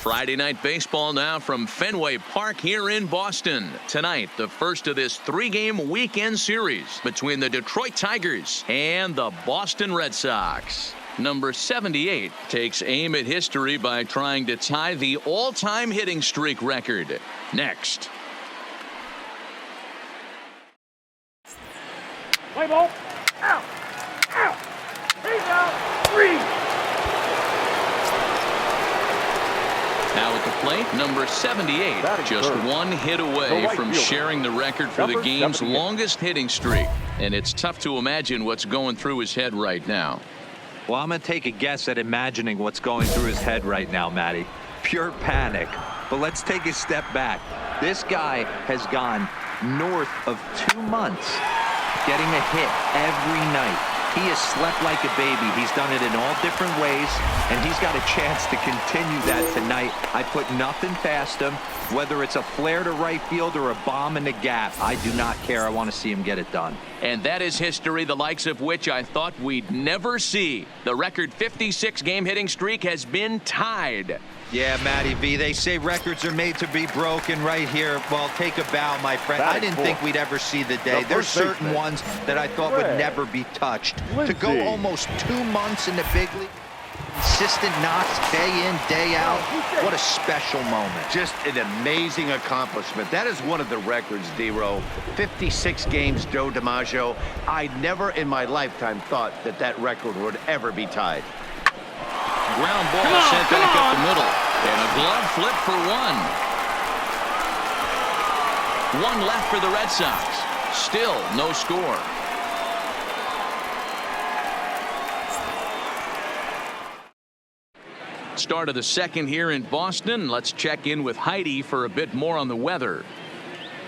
Friday night baseball now from Fenway Park here in Boston. Tonight, the first of this three-game weekend series between the Detroit Tigers and the Boston Red Sox. Number 78 takes aim at history by trying to tie the all-time hitting streak record. Next. Play ball. Out. Out. He's out. 3. Now at the plate, number 78, just one hit away from sharing the record for the game's longest hitting streak. And it's tough to imagine what's going through his head right now. Well, I'm going to take a guess at imagining what's going through his head right now, Matty. Pure panic. But let's take a step back. This guy has gone north of 2 months getting a hit every night. He has slept like a baby. He's done it in all different ways, and he's got a chance to continue that tonight. I put nothing past him, whether it's a flare to right field or a bomb in the gap. I do not care. I want to see him get it done. And that is history, the likes of which I thought we'd never see. The record 56-game hitting streak has been tied. Yeah, Matty V, they say records are made to be broken right here. Well, take a bow, my friend. I didn't think we'd ever see the day. There's certain ones that I thought would never be touched. To go almost 2 months in the big league, consistent knocks day in, day out. What a special moment. Just an amazing accomplishment. That is one of the records, D-Row. 56 games, Joe DiMaggio. I never in my lifetime thought that that record would ever be tied. Ground ball sent back up the middle. And a glove flip for one. One left for the Red Sox. Still no score. Start of the second here in Boston. Let's check in with Heidi for a bit more on the weather.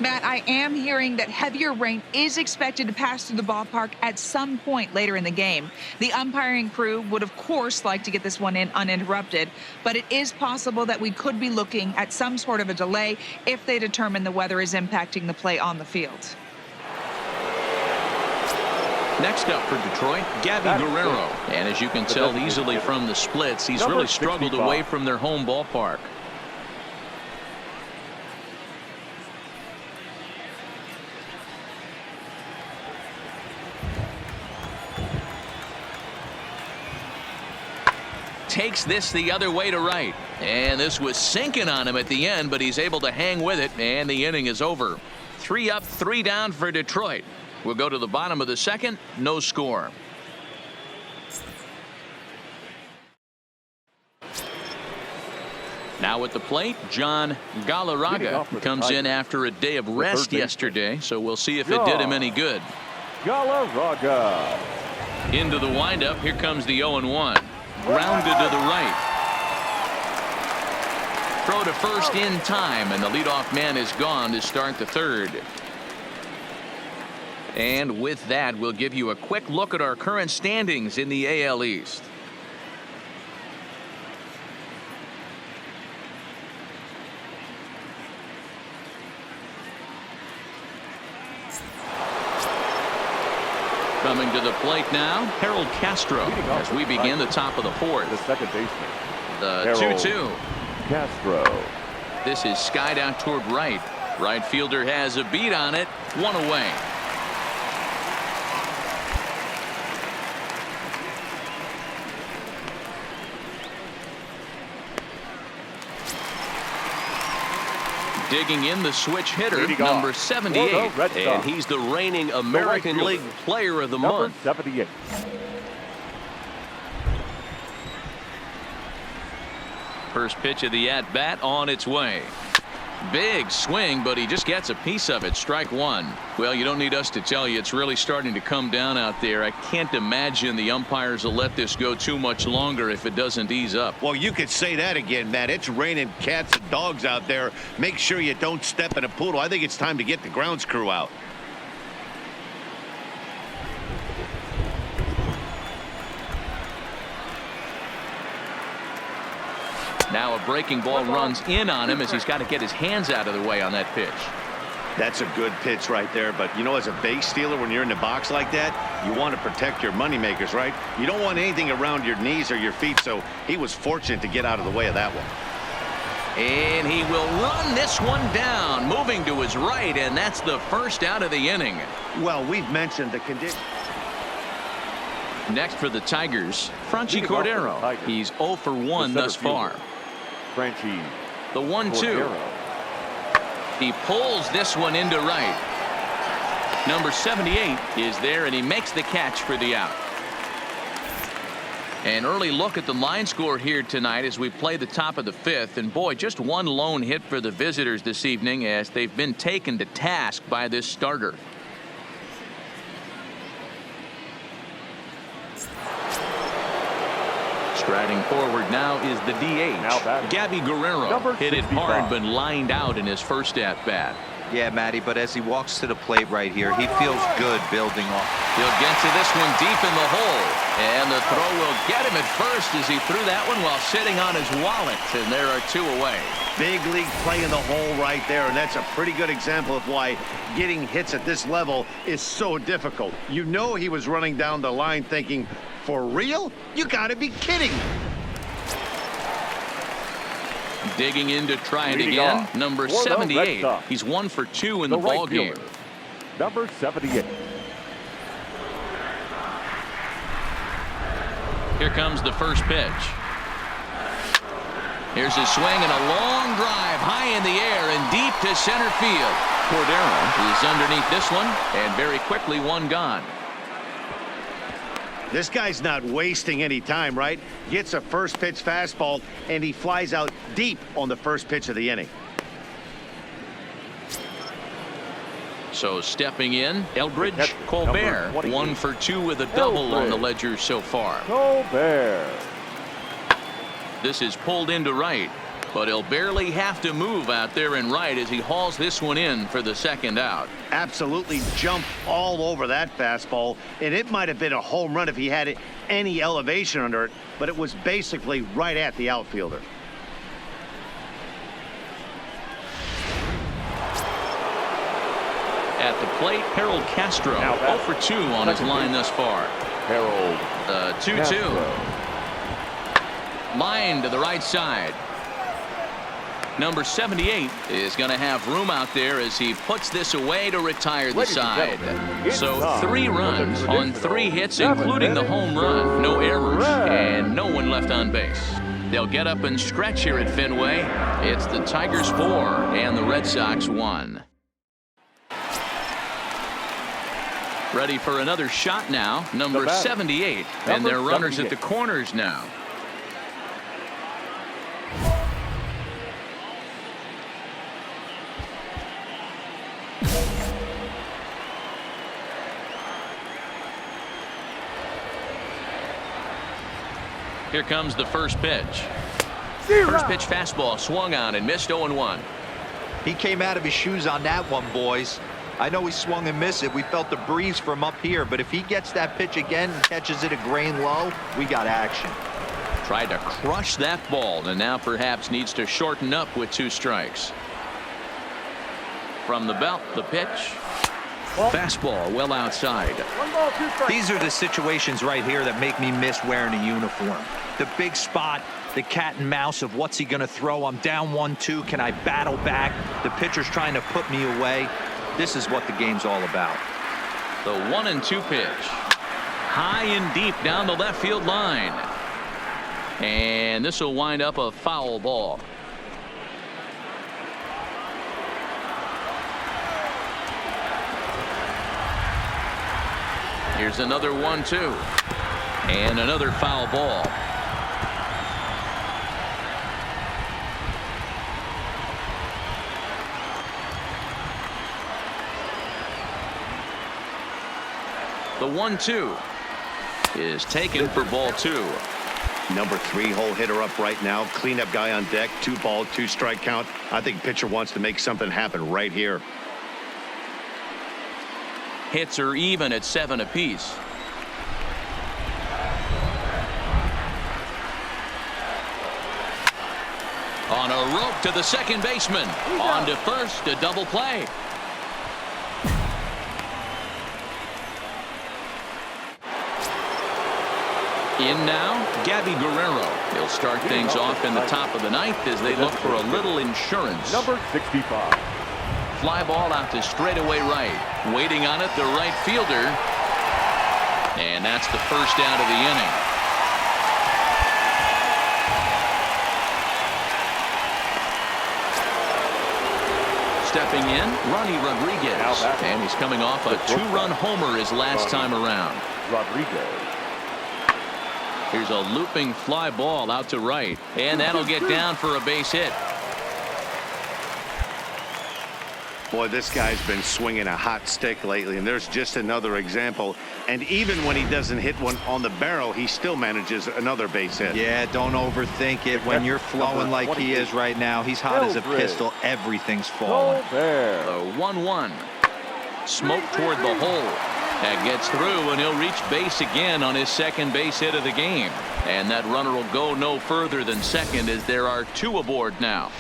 Matt, I am hearing that heavier rain is expected to pass through the ballpark at some point later in the game. The umpiring crew would, of course, like to get this one in uninterrupted, but it is possible that we could be looking at some sort of a delay if they determine the weather is impacting the play on the field. Next up for Detroit, Gabby Guerrero. And as you can tell easily from the splits, he's really struggled away from their home ballpark. Takes this the other way to right. And this was sinking on him at the end, but he's able to hang with it, and the inning is over. 3 up, 3 down for Detroit. We'll go to the bottom of the second. No score. Now at the plate, John Galarraga comes in after a day of rest yesterday, so we'll see if it did him any good. Galarraga. Into the windup. Here comes the 0-1. Grounded to the right. Throw to first in time, and the leadoff man is gone to start the third. And with that, we'll give you a quick look at our current standings in the AL East. Coming to the plate now, Harold Castro, as we begin the top of the fourth. The second baseman. The 2-2. Castro. This is skied out toward right. Right fielder has a beat on it. 1 away. Digging in the switch hitter, number 78, and he's the reigning American League Player of the Month. 78. First pitch of the at-bat on its way. Big swing, but he just gets a piece of it. Strike one. Well, you don't need us to tell you it's really starting to come down out there. I can't imagine the umpires will let this go too much longer if it doesn't ease up. Well, you could say that again, Matt. It's raining cats and dogs out there. Make sure you don't step in a poodle. I think it's time to get the grounds crew out. Now a breaking ball runs in on him as he's got to get his hands out of the way on that pitch. That's a good pitch right there. But, you know, as a base stealer, when you're in the box like that, you want to protect your moneymakers, right? You don't want anything around your knees or your feet. So he was fortunate to get out of the way of that one. And he will run this one down, moving to his right, and that's the first out of the inning. Well, we've mentioned the condition. Next for the Tigers, Franchi Cordero. He's 0 for 1 thus far. Franchi. The 1-2. He pulls this one into right. Number 78 is there, and he makes the catch for the out. An early look at the line score here tonight as we play the top of the 5th. And boy, just one lone hit for the visitors this evening as they've been taken to task by this starter. Striding forward now is the DH, Gabby Guerrero. Hit it hard but lined out in his first at-bat. Yeah, Matty, but as he walks to the plate right here, he feels good building off. He'll get to this one deep in the hole. And the throw will get him at first as he threw that one while sitting on his wallet. And there are 2 away. Big league play in the hole right there, and that's a pretty good example of why getting hits at this level is so difficult. You know he was running down the line thinking, for real? You gotta be kidding me. Digging in to try it again. Number 78. He's 1 for 2 in the ball game. Number 78. Here comes the first pitch. Here's a swing and a long drive high in the air and deep to center field. Cordero is underneath this one, and very quickly one gone. This guy's not wasting any time, right? Gets a first pitch fastball, and he flies out deep on the first pitch of the inning. So stepping in, Elbridge Colbert, 1 for 2 with a double on the ledger so far. Colbert. This is pulled into right, but he'll barely have to move out there in right as he hauls this one in for the second out. Absolutely jumped all over that fastball, and it might have been a home run if he had any elevation under it, but it was basically right at the outfielder. At the plate, Harold Castro, 0 for 2 on his line thus far. Harold. 2-2. Line to the right side. Number 78 is going to have room out there as he puts this away to retire the side. So 3 runs on 3 hits, including the home run. No errors and no one left on base. They'll get up and stretch here at Fenway. It's the Tigers 4 and the Red Sox 1. Ready for another shot now. Number 78. And they're runners at the corners now. Here comes the first pitch. First pitch fastball swung on and missed 0-1. He came out of his shoes on that one, boys. I know he swung and missed it. We felt the breeze from up here, but if he gets that pitch again and catches it a grain low, we got action. Tried to crush that ball and now perhaps needs to shorten up with 2 strikes. From the belt, the pitch. Fastball well outside. 1 ball, 2 strikes. These are the situations right here that make me miss wearing a uniform. The big spot, the cat and mouse of what's he going to throw. I'm down 1-2. Can I battle back? The pitcher's trying to put me away. This is what the game's all about. The 1-2 pitch. High and deep down the left field line. And this will wind up a foul ball. Here's another 1-2. And another foul ball. The 1-2 is taken for ball 2. Number 3 hole hitter up right now. Cleanup guy on deck. 2 ball, 2 strike count. I think pitcher wants to make something happen right here. Hits are even at 7 apiece. On a rope to the second baseman. On to first, a double play. In now, Gabby Guerrero. He'll start things off in the top of the ninth as they look for a little insurance. Number 65. Fly ball out to straightaway right. Waiting on it, the right fielder. And that's the first out of the inning. Stepping in, Ronnie Rodriguez. And he's coming off a two-run homer his last time around. Rodriguez. Here's a looping fly ball out to right. And that'll get down for a base hit. Boy, this guy's been swinging a hot stick lately, and there's just another example. And even when he doesn't hit one on the barrel, he still manages another base hit. Yeah, don't overthink it. When you're flowing like he is right now, he's hot as a pistol. Everything's falling. The 1-1. Smoke toward the hole. That gets through, and he'll reach base again on his second base hit of the game. And that runner will go no further than second as there are two aboard now.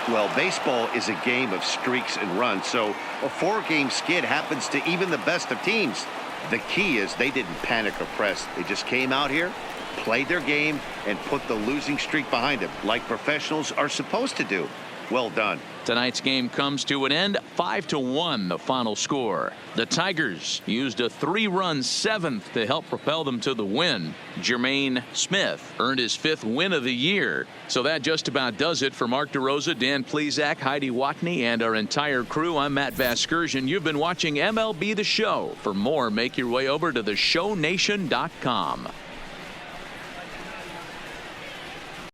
Well, baseball is a game of streaks and runs, so a 4-game skid happens to even the best of teams. The key is they didn't panic or press. They just came out here, played their game, and put the losing streak behind them, like professionals are supposed to do. Well done. Tonight's game comes to an end, 5-1 the final score. The Tigers used a 3-run seventh to help propel them to the win. Jermaine Smith earned his 5th win of the year. So that just about does it for Mark DeRosa, Dan Plesac, Heidi Watney, and our entire crew. I'm Matt Vasgersian. You've been watching MLB The Show. For more, make your way over to theshownation.com.